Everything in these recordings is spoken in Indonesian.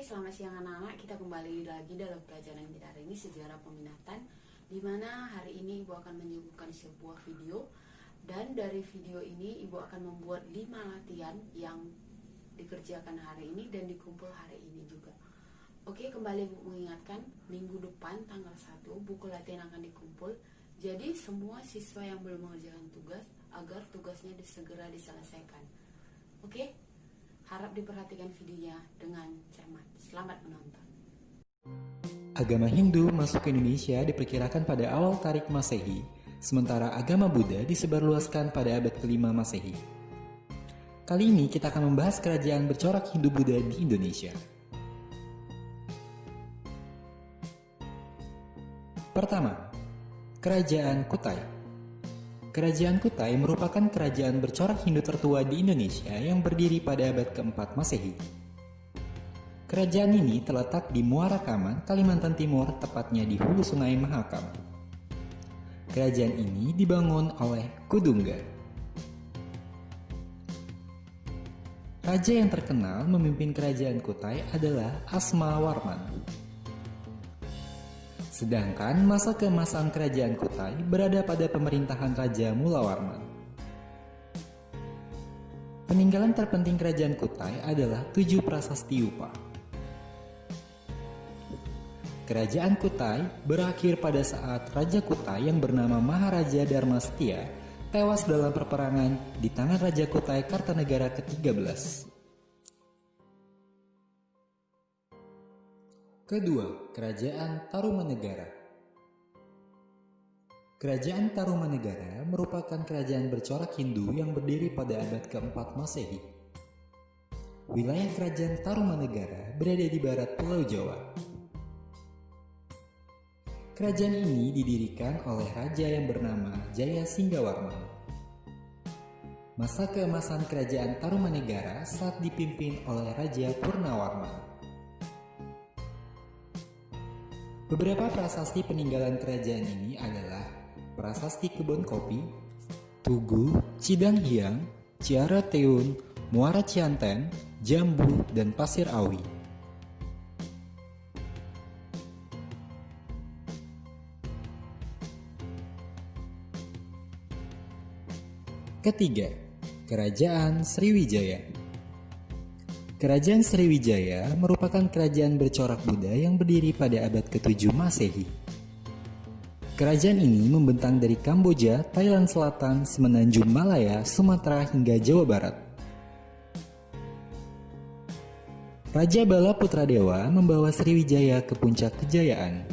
Selamat siang anak-anak. Kita kembali lagi dalam pelajaran kita hari ini, sejarah peminatan, di mana hari ini Ibu akan menyuguhkan sebuah video. Dan dari video ini Ibu akan membuat 5 latihan yang dikerjakan hari ini dan dikumpul hari ini juga. Oke, kembali Ibu mengingatkan, minggu depan tanggal 1 buku latihan akan dikumpul. Jadi semua siswa yang belum mengerjakan tugas, agar tugasnya segera diselesaikan. Oke, harap diperhatikan videonya dengan cermat. Selamat menonton. Agama Hindu masuk ke Indonesia diperkirakan pada awal Tarik Masehi, sementara agama Buddha disebarluaskan pada abad ke-5 Masehi. Kali ini kita akan membahas kerajaan bercorak Hindu-Buddha di Indonesia. Pertama, Kerajaan Kutai. Kerajaan Kutai merupakan kerajaan bercorak Hindu tertua di Indonesia yang berdiri pada abad ke-4 Masehi. Kerajaan ini terletak di Muara Kaman, Kalimantan Timur, tepatnya di hulu Sungai Mahakam. Kerajaan ini dibangun oleh Kudungga. Raja yang terkenal memimpin kerajaan Kutai adalah Asmawarman. Sedangkan masa keemasan kerajaan Kutai berada pada pemerintahan Raja Mulawarman. Peninggalan terpenting kerajaan Kutai adalah 7 prasasti Upa. Kerajaan Kutai berakhir pada saat Raja Kutai yang bernama Maharaja Dharmastia tewas dalam peperangan di tangan Raja Kutai Kartanegara ke-13. Kedua, Kerajaan Tarumanegara. Kerajaan Tarumanegara merupakan kerajaan bercorak Hindu yang berdiri pada abad ke-4 Masehi. Wilayah kerajaan Tarumanegara berada di barat Pulau Jawa. Kerajaan ini didirikan oleh raja yang bernama Jaya Singgawarman. Masa keemasan kerajaan Tarumanegara saat dipimpin oleh Raja Purnawarman. Beberapa prasasti peninggalan kerajaan ini adalah Prasasti Kebun Kopi, Tugu, Cidang Hiang, Ciara Teun, Muara Cianten, Jambu, dan Pasir Awi. Ketiga, Kerajaan Sriwijaya. Kerajaan Sriwijaya merupakan kerajaan bercorak Buddha yang berdiri pada abad ke-7 Masehi. Kerajaan ini membentang dari Kamboja, Thailand Selatan, Semenanjung Malaya, Sumatera hingga Jawa Barat. Raja Bala Putradewa membawa Sriwijaya ke puncak kejayaan.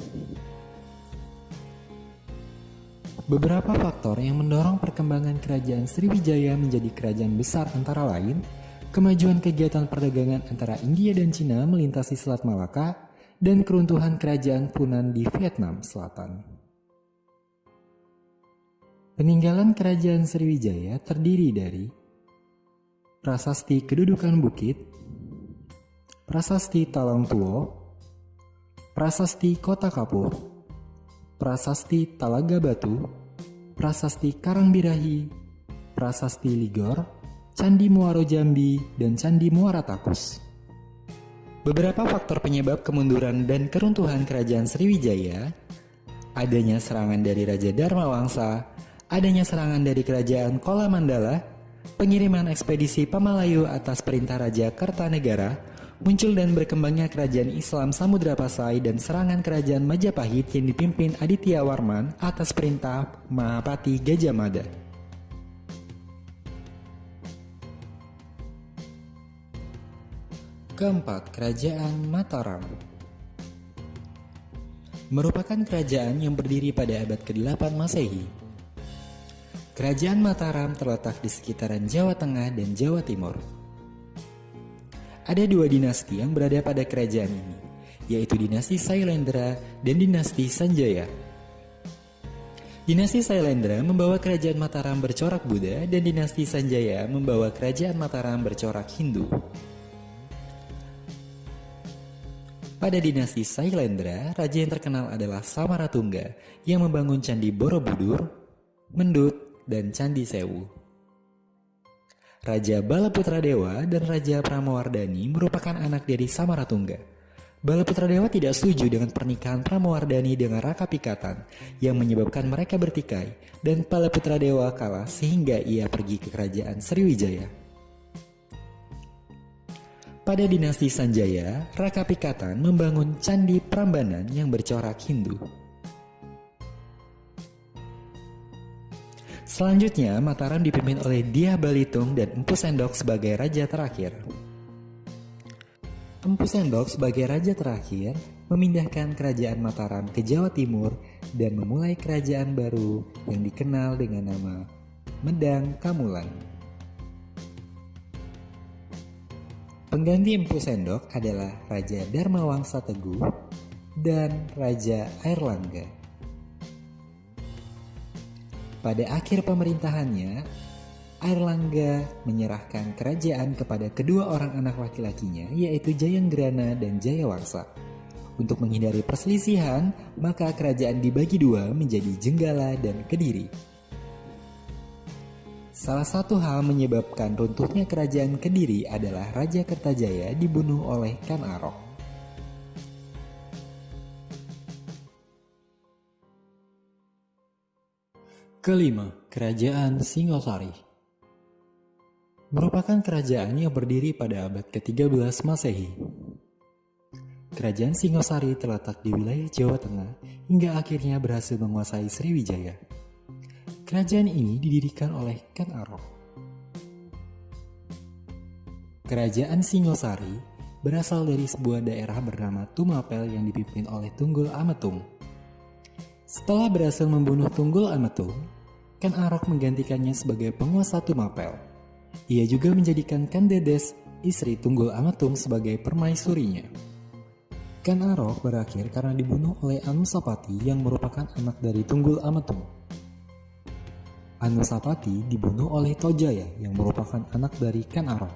Beberapa faktor yang mendorong perkembangan kerajaan Sriwijaya menjadi kerajaan besar antara lain kemajuan kegiatan perdagangan antara India dan Cina melintasi Selat Malaka, dan keruntuhan kerajaan Punan di Vietnam Selatan. Peninggalan kerajaan Sriwijaya terdiri dari Prasasti Kedudukan Bukit, Prasasti Talang Tuo, Prasasti Kota Kapur, Prasasti Talaga Batu, Prasasti Karangbirahi, Prasasti Ligor, Candi Muaro Jambi, dan Candi Muara Takus. Beberapa faktor penyebab kemunduran dan keruntuhan kerajaan Sriwijaya: adanya serangan dari Raja Dharmawangsa, adanya serangan dari kerajaan Kola Mandala, pengiriman ekspedisi Pamalayu atas perintah Raja Kartanegara, muncul dan berkembangnya kerajaan Islam Samudra Pasai, dan serangan kerajaan Majapahit yang dipimpin Aditya Warman atas perintah Mahapati Gajah Mada. Keempat, Kerajaan Mataram. Merupakan kerajaan yang berdiri pada abad ke-8 Masehi. Kerajaan Mataram terletak di sekitaran Jawa Tengah dan Jawa Timur. Ada 2 dinasti yang berada pada kerajaan ini, yaitu dinasti Sailendra dan dinasti Sanjaya. Dinasti Sailendra membawa kerajaan Mataram bercorak Buddha dan dinasti Sanjaya membawa kerajaan Mataram bercorak Hindu. Pada dinasti Sailendra, raja yang terkenal adalah Samaratungga yang membangun Candi Borobudur, Mendut, dan Candi Sewu. Raja Bala Putradewa dan Raja Pramawardhani merupakan anak dari Samaratungga. Balaputradewa tidak setuju dengan pernikahan Pramawardhani dengan Raka Pikatan yang menyebabkan mereka bertikai dan Balaputradewa kalah sehingga ia pergi ke kerajaan Sriwijaya. Pada dinasti Sanjaya, Raka Pikatan membangun Candi Prambanan yang bercorak Hindu. Selanjutnya, Mataram dipimpin oleh Dyah Balitung dan Empu Sendok sebagai raja terakhir. Empu Sendok sebagai raja terakhir memindahkan kerajaan Mataram ke Jawa Timur dan memulai kerajaan baru yang dikenal dengan nama Medang Kamulan. Pengganti Empu Sendok adalah Raja Dharmawangsa Teguh dan Raja Airlangga. Pada akhir pemerintahannya, Airlangga menyerahkan kerajaan kepada kedua orang anak laki-lakinya, yaitu Jayanggrana dan Jayawangsa. Untuk menghindari perselisihan, maka kerajaan dibagi dua menjadi Jenggala dan Kediri. Salah satu hal menyebabkan runtuhnya kerajaan Kediri adalah Raja Kertajaya dibunuh oleh Kan Arok. Kelima, Kerajaan Singosari merupakan kerajaan yang berdiri pada abad ke-13 Masehi. Kerajaan Singosari terletak di wilayah Jawa Tengah hingga akhirnya berhasil menguasai Sriwijaya. Kerajaan ini didirikan oleh Kan Arok. Kerajaan Singosari berasal dari sebuah daerah bernama Tumapel yang dipimpin oleh Tunggul Ametung. Setelah berhasil membunuh Tunggul Ametung, Kan Arok menggantikannya sebagai penguasa Tumapel. Ia juga menjadikan Kan Dedes, istri Tunggul Ametung, sebagai permaisurinya. Kan Arok berakhir karena dibunuh oleh Anusapati yang merupakan anak dari Tunggul Ametung. Anusapati dibunuh oleh Tojaya yang merupakan anak dari Kan Arok.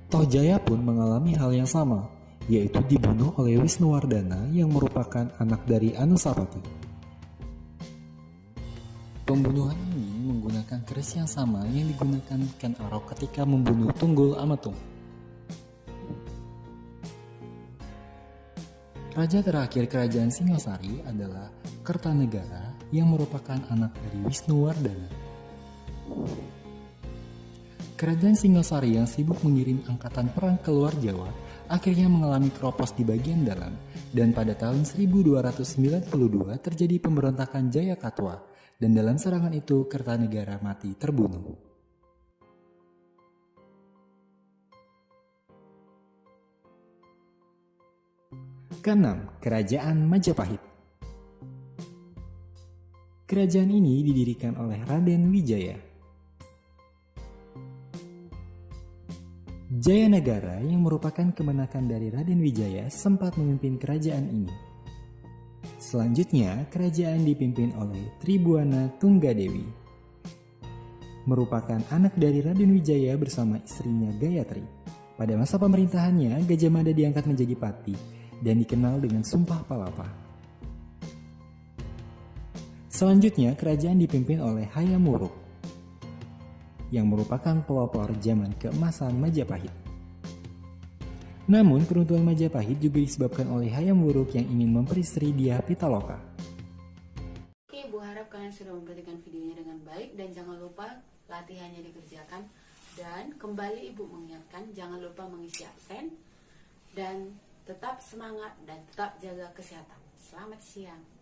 Tojaya pun mengalami hal yang sama, yaitu dibunuh oleh Wisnuwardana yang merupakan anak dari Anusapati. Pembunuhan ini menggunakan keris yang sama yang digunakan Kan Arok ketika membunuh Tunggul Ametung. Raja terakhir kerajaan Singosari adalah Kertanegara yang merupakan anak dari Wisnuwardana. Kerajaan Singosari yang sibuk mengirim angkatan perang ke luar Jawa akhirnya mengalami keropos di bagian dalam, dan pada tahun 1292 terjadi pemberontakan Jayakatwa, dan dalam serangan itu Kertanegara mati terbunuh. Keenam, Kerajaan Majapahit. Kerajaan ini didirikan oleh Raden Wijaya. Jayanagara yang merupakan kemenakan dari Raden Wijaya sempat memimpin kerajaan ini. Selanjutnya, kerajaan dipimpin oleh Tribhuwana Tunggadewi. Merupakan anak dari Raden Wijaya bersama istrinya Gayatri. Pada masa pemerintahannya, Gajah Mada diangkat menjadi pati dan dikenal dengan Sumpah Palapa. Selanjutnya, kerajaan dipimpin oleh Hayam Wuruk, yang merupakan pelopor zaman keemasan Majapahit. Namun, keruntuhan Majapahit juga disebabkan oleh Hayam Wuruk yang ingin memperistri Dyah Pitaloka. Oke, Ibu harap kalian sudah memperhatikan videonya dengan baik dan jangan lupa latihannya dikerjakan. Dan kembali Ibu mengingatkan, jangan lupa mengisi absen dan tetap semangat dan tetap jaga kesehatan. Selamat siang.